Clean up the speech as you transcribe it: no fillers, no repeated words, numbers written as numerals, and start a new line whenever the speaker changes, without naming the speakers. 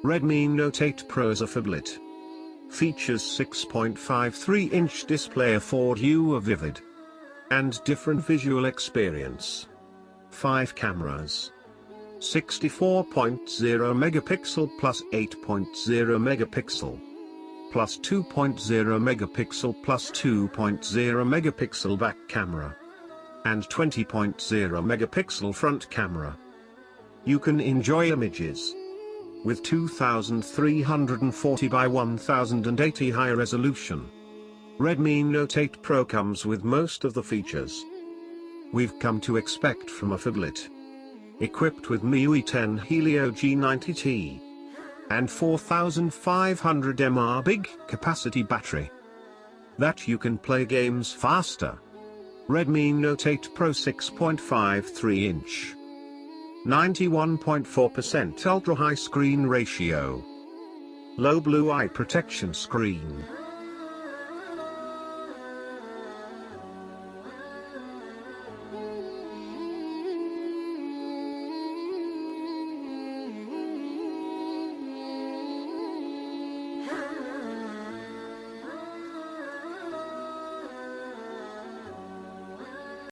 Redmi Note 8 Pro is a phablet. Features 6.53-inch display, affords you a vivid and different visual experience. 5 cameras. 64.0 megapixel plus 8.0 megapixel. Plus 2.0 megapixel plus 2.0 megapixel back camera. And 20.0 megapixel front camera. You can enjoy images with 2340 by 1080 high resolution. Redmi Note 8 Pro comes with most of the features we've come to expect from a phablet. Equipped with MIUI 10 Helio G90T and 4500 mAh big capacity battery that you can play games faster. Redmi Note 8 Pro 6.53-inch. 91.4% ultra-high screen ratio. Low blue eye protection screen.